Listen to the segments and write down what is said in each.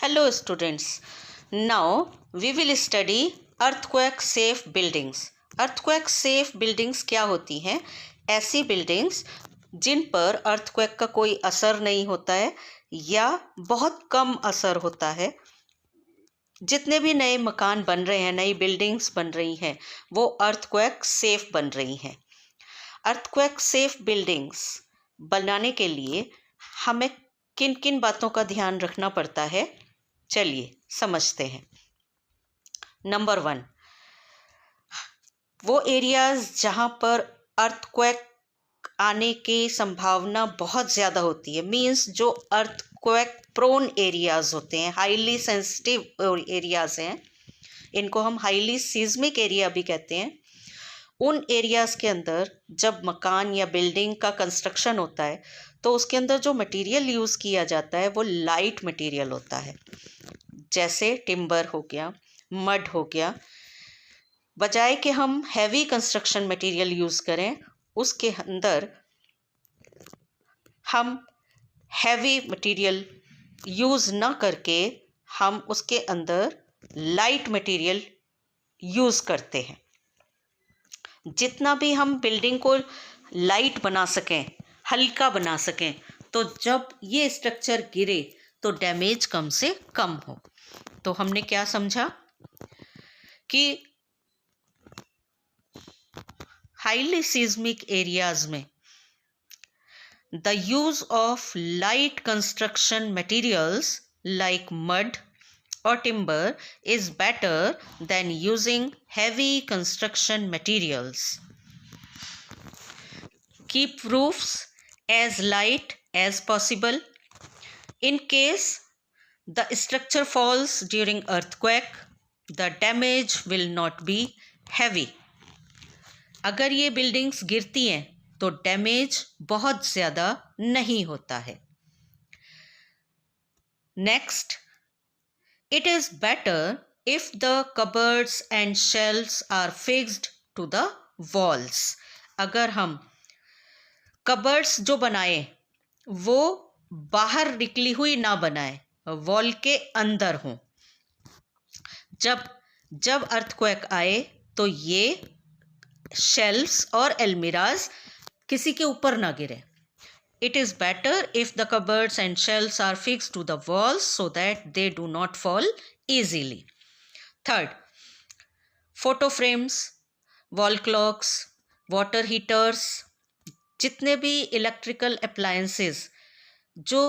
Hello students. Now we will study earthquake safe buildings. Earthquake safe buildings क्या होती हैं? ऐसी buildings जिन पर earthquake का कोई असर नहीं होता है या बहुत कम असर होता है। जितने भी नए मकान बन रहे हैं, नई बिल्डिंग्स बन रही हैं, वो earthquake safe बन रही हैं। earthquake safe buildings बनाने के लिए हमें किन किन बातों का ध्यान रखना पड़ता है, चलिए समझते हैं। नंबर 1, वो एरियाज जहाँ पर अर्थक्वेक आने की संभावना बहुत ज़्यादा होती है, मींस जो अर्थक्वेक प्रोन एरियाज होते हैं, हाईली सेंसिटिव एरियाज हैं, इनको हम हाईली सीज्मिक एरिया भी कहते हैं। उन एरियाज के अंदर जब मकान या बिल्डिंग का कंस्ट्रक्शन होता है तो उसके अंदर जो मटेरियल यूज़ किया जाता है वो लाइट मटेरियल होता है, जैसे टिम्बर हो गया, मड हो गया। बजाय कि हम हैवी कंस्ट्रक्शन मटेरियल यूज़ करें, उसके अंदर हम हैवी मटेरियल यूज़ ना करके हम उसके अंदर लाइट मटेरियल यूज़ करते हैं। जितना भी हम बिल्डिंग को लाइट बना सकें, हल्का बना सकें, तो जब ये स्ट्रक्चर गिरे तो डैमेज कम से कम हो। तो हमने क्या समझा कि हाईली सीज्मिक एरियाज में the use of light construction materials like mud or timber is better than using heavy construction materials. Keep roofs as light as possible. In case the structure falls during earthquake, the damage will not be heavy. अगर ये buildings गिरती हैं तो damage बहुत ज़्यादा नहीं होता है। Next, it is better if the cupboards and shelves are fixed to the walls. अगर हम कबर्ड्स जो बनाए वो बाहर निकली हुई ना बनाए, वॉल के अंदर हों। जब अर्थक्वेक आए तो ये शेल्फ्स और अलमीराज किसी के ऊपर ना गिरे। It is better if the cupboards and shelves are fixed to the walls so that they do not fall easily. Third, photo frames, wall clocks, water heaters, जितने भी इलेक्ट्रिकल अप्लायंसेस जो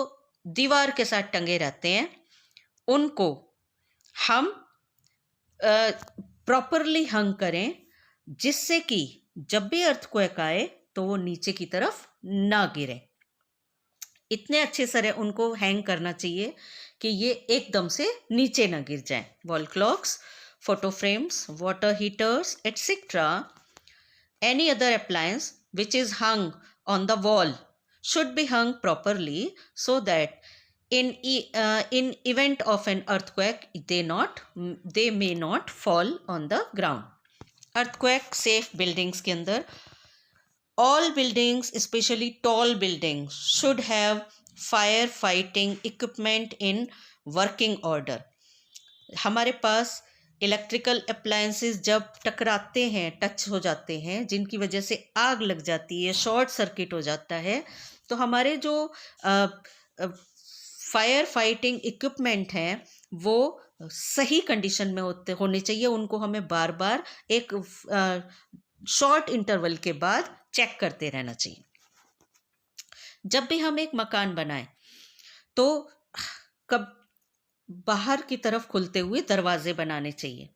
दीवार के साथ टंगे रहते हैं, उनको हम प्रॉपरली हंग करें, जिससे कि जब भी अर्थक्वेक आए तो वो नीचे की तरफ ना गिरे। इतने अच्छे से उनको हैंग करना चाहिए कि ये एकदम से नीचे ना गिर जाएं। Wall clocks, photo frames, water heaters etcetera, any other appliance which is hung on the wall should be hung properly so that in event of an earthquake they may not fall on the ground. earthquake safe buildings के अंदर all buildings, especially tall buildings, should have fire fighting equipment in working order. हमारे पास electrical appliances जब टकराते हैं, touch हो जाते हैं, जिनकी वजह से आग लग जाती है, शॉर्ट सर्किट हो जाता है, तो हमारे जो फायर फाइटिंग इक्विपमेंट हैं वो सही कंडीशन में होने चाहिए। उनको हमें बार बार एक शॉर्ट इंटरवल के बाद चेक करते रहना चाहिए। जब भी हम एक मकान बनाएं तो कब बाहर की तरफ खुलते हुए दरवाजे बनाने चाहिए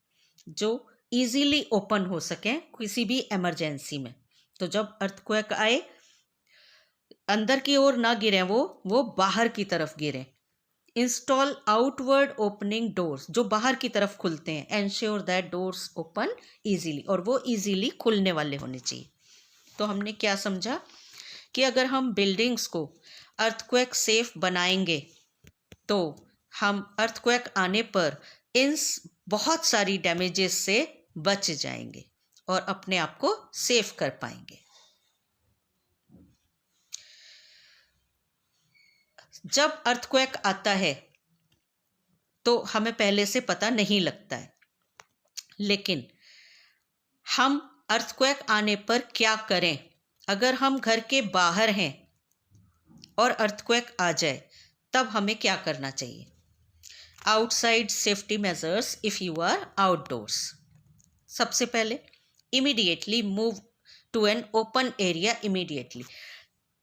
जो इजीली ओपन हो सकें किसी भी इमरजेंसी में। तो जब अर्थक्वेक आए अंदर की ओर ना गिरे, वो बाहर की तरफ गिरे। इंस्टॉल आउटवर्ड ओपनिंग डोर्स, जो बाहर की तरफ खुलते हैं, ensure that doors open easily, और वो इजीली खुलने वाले होने चाहिए। तो हमने क्या समझा कि अगर हम बिल्डिंग्स को अर्थक्वेक सेफ बनाएंगे तो हम अर्थक्वेक आने पर इन बहुत सारी डैमेजेस से बच जाएंगे और अपने आप को सेफ कर पाएंगे। जब अर्थक्वेक आता है तो हमें पहले से पता नहीं लगता है। लेकिन हम अर्थक्वेक आने पर क्या करें? अगर हम घर के बाहर हैं और अर्थक्वेक आ जाए तब हमें क्या करना चाहिए? Outside safety measures if you are outdoors. सबसे पहले immediately move to an open area immediately.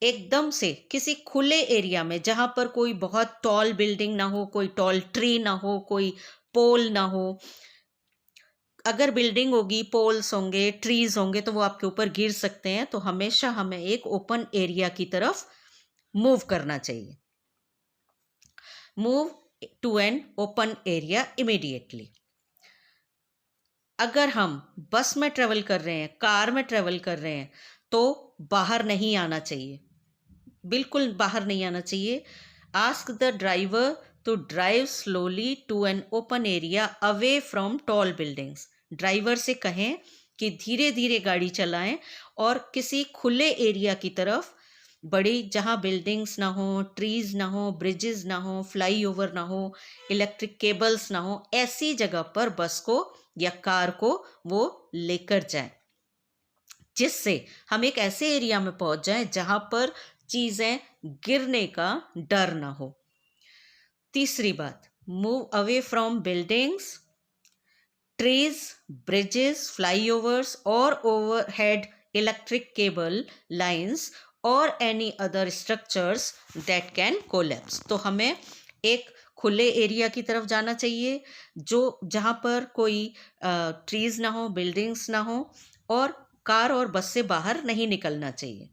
एकदम से किसी खुले एरिया में, जहां पर कोई बहुत टॉल बिल्डिंग ना हो, कोई टॉल ट्री ना हो, कोई पोल ना हो। अगर बिल्डिंग होगी, पोल्स होंगे, ट्रीज होंगे तो वो आपके ऊपर गिर सकते हैं। तो हमेशा हमें एक ओपन एरिया की तरफ मूव करना चाहिए। Move to an open area immediately. अगर हम बस में ट्रेवल कर रहे हैं, कार में ट्रेवल कर रहे हैं, तो बाहर नहीं आना चाहिए, बिल्कुल बाहर नहीं आना चाहिए। Ask the driver to drive slowly to an open area away from tall buildings. Driver से कहें कि धीरे धीरे गाड़ी चलाएं और किसी खुले एरिया की तरफ, बड़ी, जहां बिल्डिंग्स ना हो, ट्रीज ना हो, ब्रिजेस ना हो, फ्लाईओवर ना हो, इलेक्ट्रिक केबल्स ना हो, ऐसी जगह पर बस को या कार को वो लेकर जाएं, जिससे हम एक ऐसे एरिया में पहुंच जाएं जहां पर चीजें गिरने का डर ना हो। तीसरी बात, move away from buildings, trees, bridges, flyovers और ओवरहेड इलेक्ट्रिक केबल लाइंस और any other structures that can collapse. तो हमें एक खुले एरिया की तरफ जाना चाहिए, जहां पर कोई ट्रीज ना हो, बिल्डिंग्स ना हो, और कार और बस से बाहर नहीं निकलना चाहिए।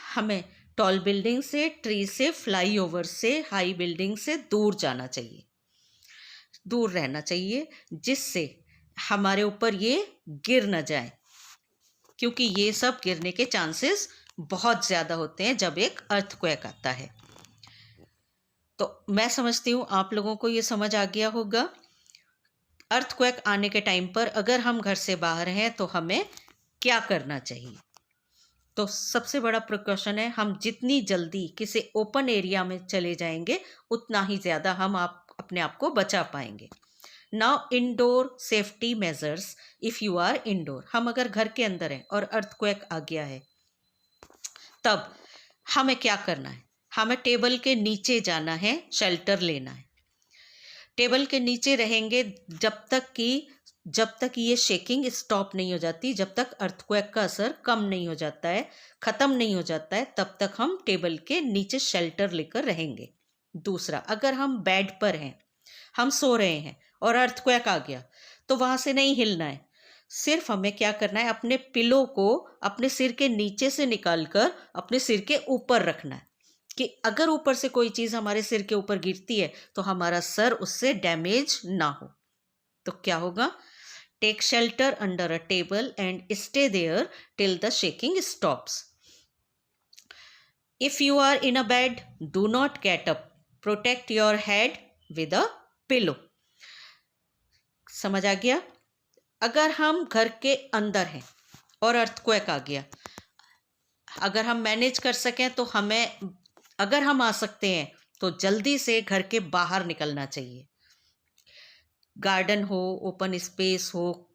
हमें टॉल बिल्डिंग से, ट्री से, फ्लाईओवर से, हाई बिल्डिंग से दूर जाना चाहिए, दूर रहना चाहिए, जिससे हमारे ऊपर ये गिर न जाए, क्योंकि ये सब गिरने के चांसेस बहुत ज़्यादा होते हैं जब एक अर्थक्वेक आता है। तो मैं समझती हूँ आप लोगों को ये समझ आ गया होगा। अर्थक्वेक आने के टाइम पर अगर हम घर से बाहर हैं तो हमें क्या करना चाहिए। तो सबसे बड़ा प्रिकॉशन है, हम जितनी जल्दी किसी ओपन एरिया में चले जाएंगे उतना ही ज़्यादा हम अपने आप को बचा पाएंगे। Now indoor safety measures if you are indoor. हम अगर घर के अंदर हैं और अर्थक्वेक आ गया है तब हमें क्या करना है? हमें टेबल के नीचे जाना है, शेल्टर लेना है। टेबल के नीचे रहेंगे जब तक ये शेकिंग स्टॉप नहीं हो जाती, जब तक अर्थक्वेक का असर कम नहीं हो जाता है, ख़त्म नहीं हो जाता है, तब तक हम टेबल के नीचे शेल्टर लेकर रहेंगे। दूसरा, अगर हम बेड पर हैं, हम सो रहे हैं और अर्थक्वेक आ गया तो वहाँ से नहीं हिलना है। सिर्फ हमें क्या करना है, अपने पिलो को अपने सिर के नीचे से निकालकर अपने सिर के ऊपर रखना है, कि अगर ऊपर से कोई चीज़ हमारे सिर के ऊपर गिरती है तो हमारा सर उससे डैमेज ना हो। तो क्या होगा? Take shelter under a table and stay there till the shaking stops. If you are in a bed, do not get up, protect your head with a pillow. समझ आ गया? अगर हम घर के अंदर हैं और अर्थक्वेक आ गया, अगर हम मैनेज कर सकें तो हमें, अगर हम आ सकते हैं तो जल्दी से घर के बाहर निकलना चाहिए। गार्डन हो, ओपन स्पेस हो,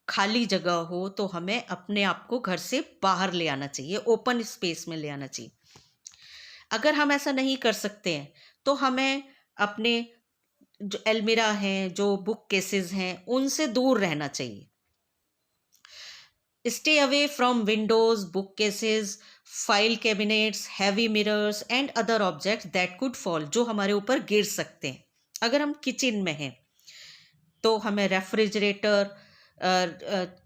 खाली जगह हो, तो हमें अपने आप को घर से बाहर ले आना चाहिए, ओपन स्पेस में ले आना चाहिए। अगर हम ऐसा नहीं कर सकते हैं तो हमें अपने जो अलमीरा हैं, जो बुक केसेस हैं, उनसे दूर रहना चाहिए। Stay away from Windows, book cases, file cabinets, heavy mirrors and other objects that could fall, जो हमारे ऊपर गिर सकते हैं। अगर हम किचन में हैं तो हमें रेफ्रिजरेटर,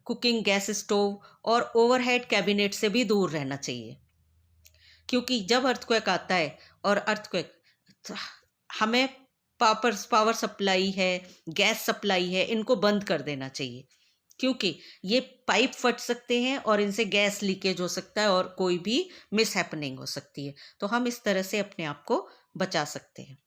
कुकिंग गैस स्टोव और ओवरहेड कैबिनेट से भी दूर रहना चाहिए, क्योंकि जब अर्थक्वेक आता है और अर्थक्वेक, हमें पावर सप्लाई है, गैस सप्लाई है, इनको बंद कर देना चाहिए, क्योंकि ये पाइप फट सकते हैं और इनसे गैस लीकेज हो सकता है और कोई भी मिसहैपनिंग हो सकती है। तो हम इस तरह से अपने आप को बचा सकते हैं।